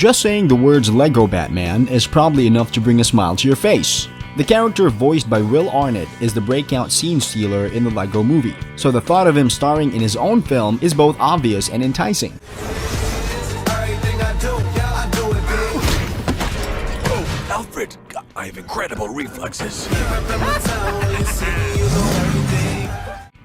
Just saying the words Lego Batman is probably enough to bring a smile to your face. The character voiced by Will Arnett is the breakout scene stealer in the Lego movie, so the thought of him starring in his own film is both obvious and enticing. Oh, Alfred, I have incredible reflexes.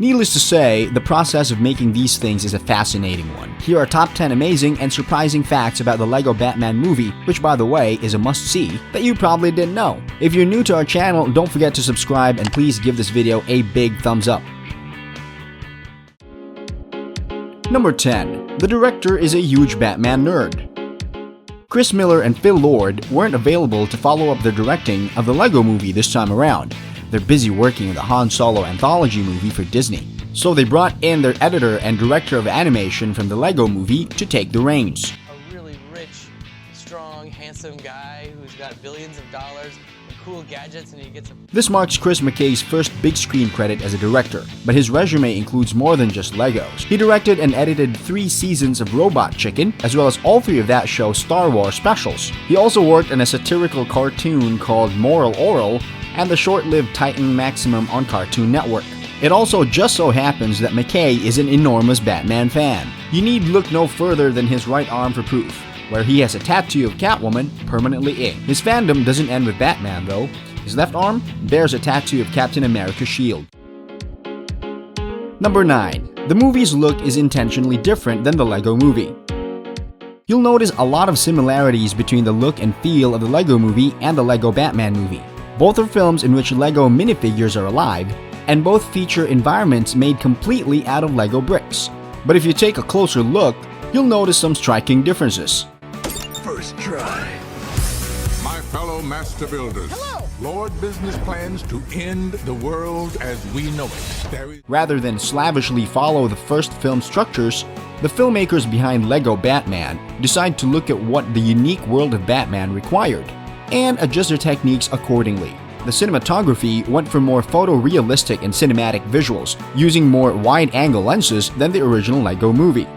Needless to say, the process of making these things is a fascinating one. Here are top 10 amazing and surprising facts about the Lego Batman movie, which by the way is a must-see, that you probably didn't know. If you're new to our channel, don't forget to subscribe and please give this video a big thumbs up. Number 10. The director is a huge Batman nerd. Chris Miller and Phil Lord weren't available to follow up their directing of the Lego movie this time around. They're busy working on the Han Solo anthology movie for Disney. So they brought in their editor and director of animation from the Lego movie to take the reins. A really rich, strong, handsome guy who's got billions of dollars and cool gadgets, and he gets a... This marks Chris McKay's first big screen credit as a director, but his resume includes more than just Legos. He directed and edited 3 seasons of Robot Chicken, as well as all 3 of that show's Star Wars specials. He also worked on a satirical cartoon called Moral Oral, and the short-lived Titan Maximum on Cartoon Network. It also just so happens that McKay is an enormous Batman fan. You need look no further than his right arm for proof, where he has a tattoo of Catwoman permanently inked. His fandom doesn't end with Batman though. His left arm bears a tattoo of Captain America's shield. Number 9. The movie's look is intentionally different than the Lego movie. You'll notice a lot of similarities between the look and feel of the Lego movie and the Lego Batman movie. Both are films in which Lego minifigures are alive, and both feature environments made completely out of Lego bricks. But if you take a closer look, you'll notice some striking differences. First try. My fellow master builders. Hello. Lord business plans to end the world as we know it. Rather than slavishly follow the first film structures, the filmmakers behind Lego Batman decide to look at what the unique world of Batman required, and adjust their techniques accordingly. The cinematography went for more photorealistic and cinematic visuals, using more wide-angle lenses than the original Lego movie.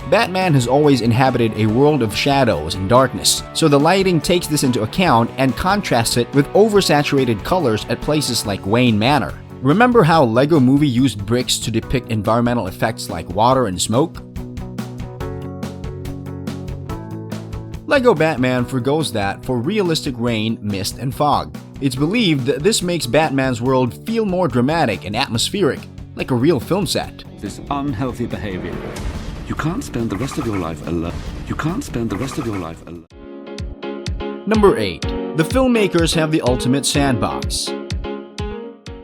Batman has always inhabited a world of shadows and darkness, so the lighting takes this into account and contrasts it with oversaturated colors at places like Wayne Manor. Remember how Lego movie used bricks to depict environmental effects like water and smoke? Lego Batman forgoes that for realistic rain, mist, and fog. It's believed that this makes Batman's world feel more dramatic and atmospheric, like a real film set. This unhealthy behavior. You can't spend the rest of your life alone. You can't spend the rest of your life alone. Number 8. The filmmakers have the ultimate sandbox.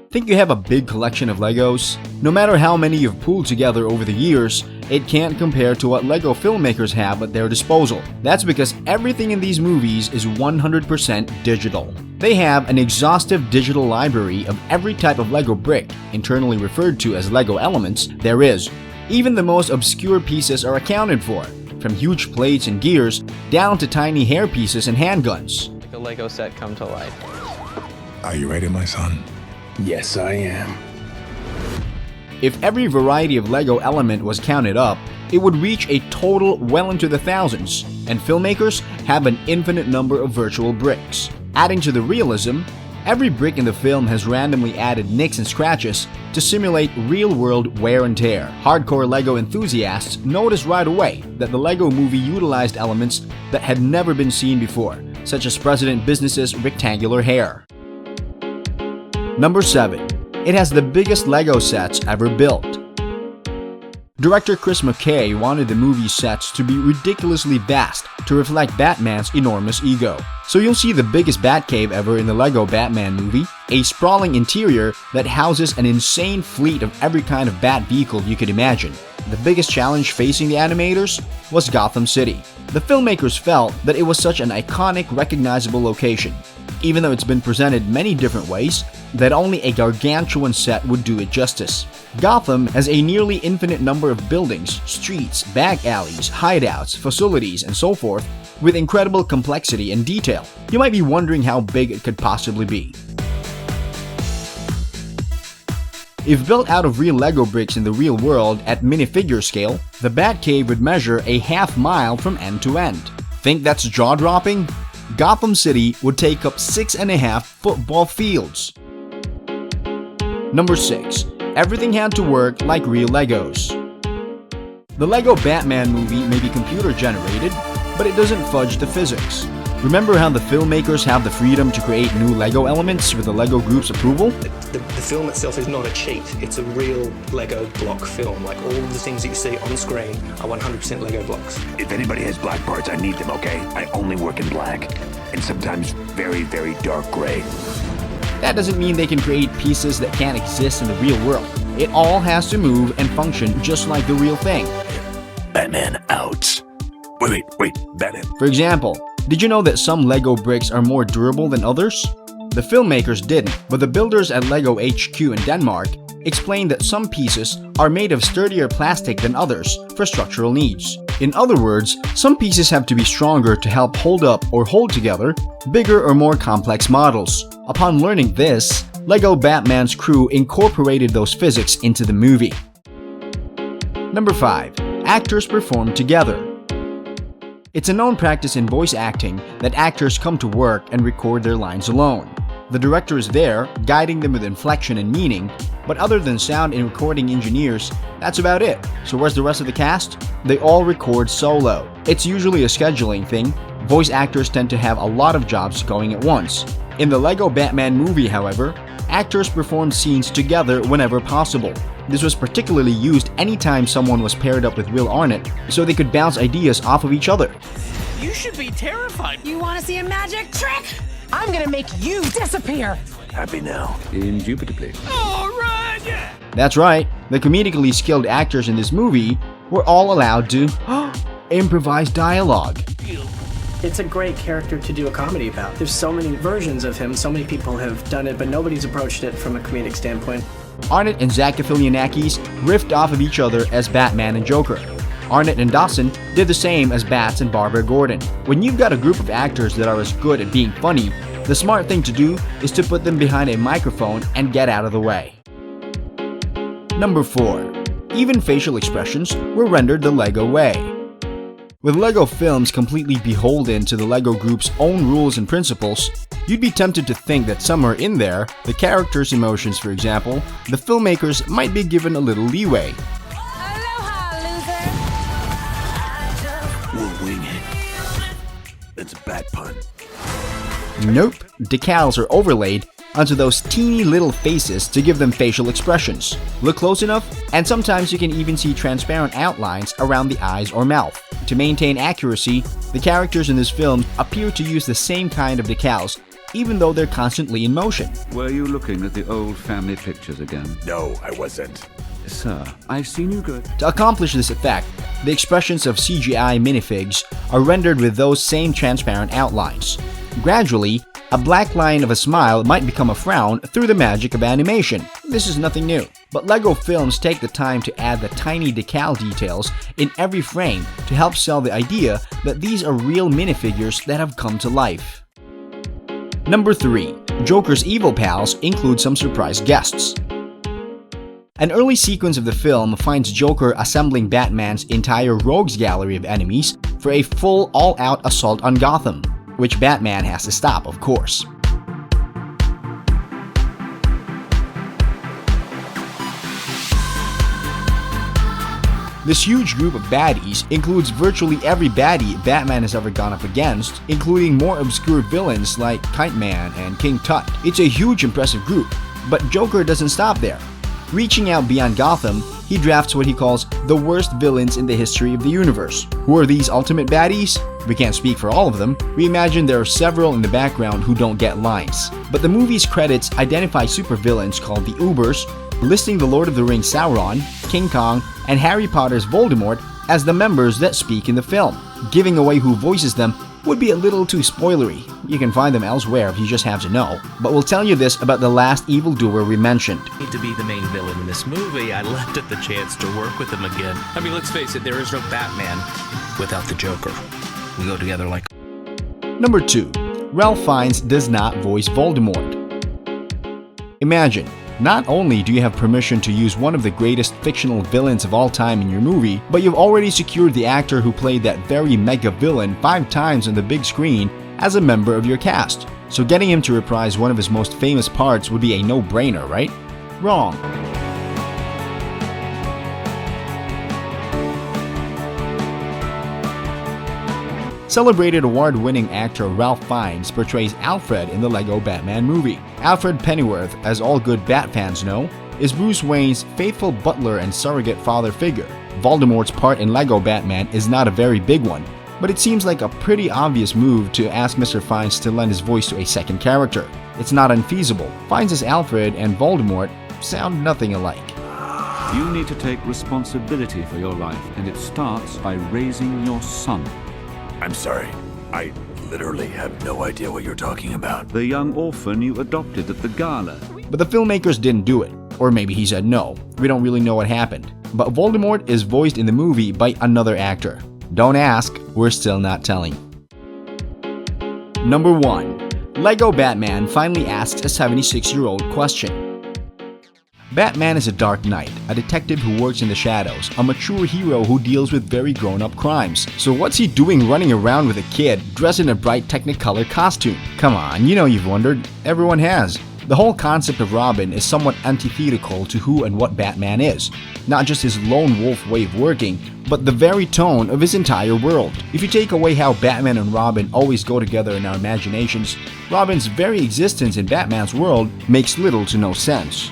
Think you have a big collection of Legos? No matter how many you've pulled together over the years, it can't compare to what Lego filmmakers have at their disposal. That's because everything in these movies is 100% digital. They have an exhaustive digital library of every type of Lego brick, internally referred to as Lego elements, there is. Even the most obscure pieces are accounted for, from huge plates and gears down to tiny hair pieces and handguns. Make a Lego set come to life. Are you ready, my son? Yes, I am. If every variety of Lego element was counted up, it would reach a total well into the thousands, and filmmakers have an infinite number of virtual bricks. Adding to the realism, every brick in the film has randomly added nicks and scratches to simulate real-world wear and tear. Hardcore Lego enthusiasts noticed right away that the Lego movie utilized elements that had never been seen before, such as President Business's rectangular hair. Number 7. It has the biggest Lego sets ever built. Director Chris McKay wanted the movie sets to be ridiculously vast to reflect Batman's enormous ego. So you'll see the biggest Batcave ever in the Lego Batman movie, a sprawling interior that houses an insane fleet of every kind of Bat vehicle you could imagine. The biggest challenge facing the animators was Gotham City. The filmmakers felt that it was such an iconic, recognizable location, even though it's been presented many different ways, that only a gargantuan set would do it justice. Gotham has a nearly infinite number of buildings, streets, back alleys, hideouts, facilities, and so forth, with incredible complexity and detail. You might be wondering how big it could possibly be. If built out of real Lego bricks in the real world at minifigure scale, the Batcave would measure a half-mile from end to end. Think that's jaw-dropping? Gotham City would take up 6.5 football fields. Number 6. Everything had to work like real Legos. The Lego Batman movie may be computer generated, but it doesn't fudge the physics. Remember how the filmmakers have the freedom to create new Lego elements with the Lego group's approval? The film itself is not a cheat, it's a real Lego block film. Like all of the things that you see on screen are 100% Lego blocks. If anybody has black parts, I need them, okay? I only work in black. And sometimes very, very dark gray. That doesn't mean they can create pieces that can't exist in the real world. It all has to move and function just like the real thing. Batman out. Wait, Batman. For example, did you know that some Lego bricks are more durable than others? The filmmakers didn't, but the builders at Lego HQ in Denmark explained that some pieces are made of sturdier plastic than others for structural needs. In other words, some pieces have to be stronger to help hold up or hold together bigger or more complex models. Upon learning this, Lego Batman's crew incorporated those physics into the movie. Number 5. Actors perform together. It's a known practice in voice acting that actors come to work and record their lines alone. The director is there, guiding them with inflection and meaning, but other than sound and recording engineers, that's about it. So where's the rest of the cast? They all record solo. It's usually a scheduling thing. Voice actors tend to have a lot of jobs going at once. In the Lego Batman movie, however, actors performed scenes together whenever possible. This was particularly used anytime someone was paired up with Will Arnett, so they could bounce ideas off of each other. You should be terrified. You want to see a magic trick? I'm gonna make you disappear. Happy now. Indubitably. All right, yeah. That's right, the comedically skilled actors in this movie were all allowed to improvise dialogue. It's a great character to do a comedy about. There's so many versions of him, so many people have done it, but nobody's approached it from a comedic standpoint. Arnett and Zach Galifianakis riffed off of each other as Batman and Joker. Arnett and Dawson did the same as Bats and Barbara Gordon. When you've got a group of actors that are as good at being funny, the smart thing to do is to put them behind a microphone and get out of the way. Number 4. Even facial expressions were rendered the Lego way. With Lego films completely beholden to the Lego group's own rules and principles, you'd be tempted to think that somewhere in there, the characters' emotions for example, the filmmakers might be given a little leeway. We'll wing it. It's a bat pun. Nope, decals are overlaid onto those teeny little faces to give them facial expressions. Look close enough, and sometimes you can even see transparent outlines around the eyes or mouth. To maintain accuracy, the characters in this film appear to use the same kind of decals, even though they're constantly in motion. Were you looking at the old family pictures again? No, I wasn't. Sir, I've seen you go. To accomplish this effect, the expressions of CGI minifigs are rendered with those same transparent outlines. Gradually, a black line of a smile might become a frown through the magic of animation. This is nothing new. But Lego films take the time to add the tiny decal details in every frame to help sell the idea that these are real minifigures that have come to life. Number 3. Joker's evil pals include some surprise guests. An early sequence of the film finds Joker assembling Batman's entire rogues gallery of enemies for a full all-out assault on Gotham, which Batman has to stop, of course. This huge group of baddies includes virtually every baddie Batman has ever gone up against, including more obscure villains like Kite Man and King Tut. It's a huge impressive group, but Joker doesn't stop there. Reaching out beyond Gotham, he drafts what he calls the worst villains in the history of the universe. Who are these ultimate baddies? We can't speak for all of them. We imagine there are several in the background who don't get lines. But the movie's credits identify supervillains called the Ubers, listing the Lord of the Rings Sauron, King Kong, and Harry Potter's Voldemort as the members that speak in the film. Giving away who voices them would be a little too spoilery. You can find them elsewhere if you just have to know. But we'll tell you this about the last evildoer we mentioned. To be the main villain in this movie, I leapt at the chance to work with him again. I mean, let's face it, there is no Batman without the Joker. We go together like... Number 2. Ralph Fiennes does not voice Voldemort. Imagine, Not only do you have permission to use one of the greatest fictional villains of all time in your movie, but you've already secured the actor who played that very mega villain 5 times on the big screen as a member of your cast. So getting him to reprise one of his most famous parts would be a no-brainer, right? Wrong. Celebrated award-winning actor Ralph Fiennes portrays Alfred in the Lego Batman movie. Alfred Pennyworth, as all good Bat fans know, is Bruce Wayne's faithful butler and surrogate father figure. Voldemort's part in Lego Batman is not a very big one, but it seems like a pretty obvious move to ask Mr. Fiennes to lend his voice to a second character. It's not unfeasible. Fiennes as Alfred and Voldemort sound nothing alike. You need to take responsibility for your life, and it starts by raising your son. I'm sorry. I literally have no idea what you're talking about. The young orphan you adopted at the gala. But the filmmakers didn't do it. Or maybe he said no. We don't really know what happened. But Voldemort is voiced in the movie by another actor. Don't ask, we're still not telling. Number 1. Lego Batman finally asks a 76-year-old question. Batman is a dark knight, a detective who works in the shadows, a mature hero who deals with very grown-up crimes. So what's he doing running around with a kid dressed in a bright Technicolor costume? Come on, you know you've wondered. Everyone has. The whole concept of Robin is somewhat antithetical to who and what Batman is. Not just his lone wolf way of working, but the very tone of his entire world. If you take away how Batman and Robin always go together in our imaginations, Robin's very existence in Batman's world makes little to no sense.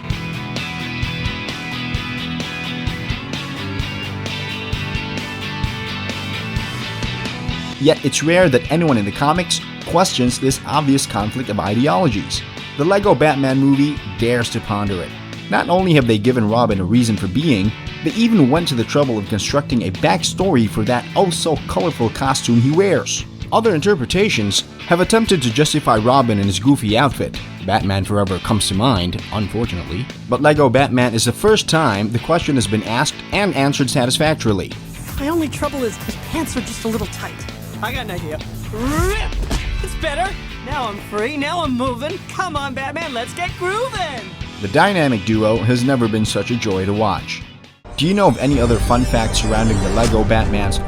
Yet it's rare that anyone in the comics questions this obvious conflict of ideologies. The Lego Batman movie dares to ponder it. Not only have they given Robin a reason for being, they even went to the trouble of constructing a backstory for that oh-so-colorful costume he wears. Other interpretations have attempted to justify Robin in his goofy outfit. Batman Forever comes to mind, unfortunately. But Lego Batman is the first time the question has been asked and answered satisfactorily. My only trouble is his pants are just a little tight. I got an idea. Rip! It's better. Now I'm free. Now I'm moving. Come on, Batman. Let's get grooving. The dynamic duo has never been such a joy to watch. Do you know of any other fun facts surrounding the Lego Batman's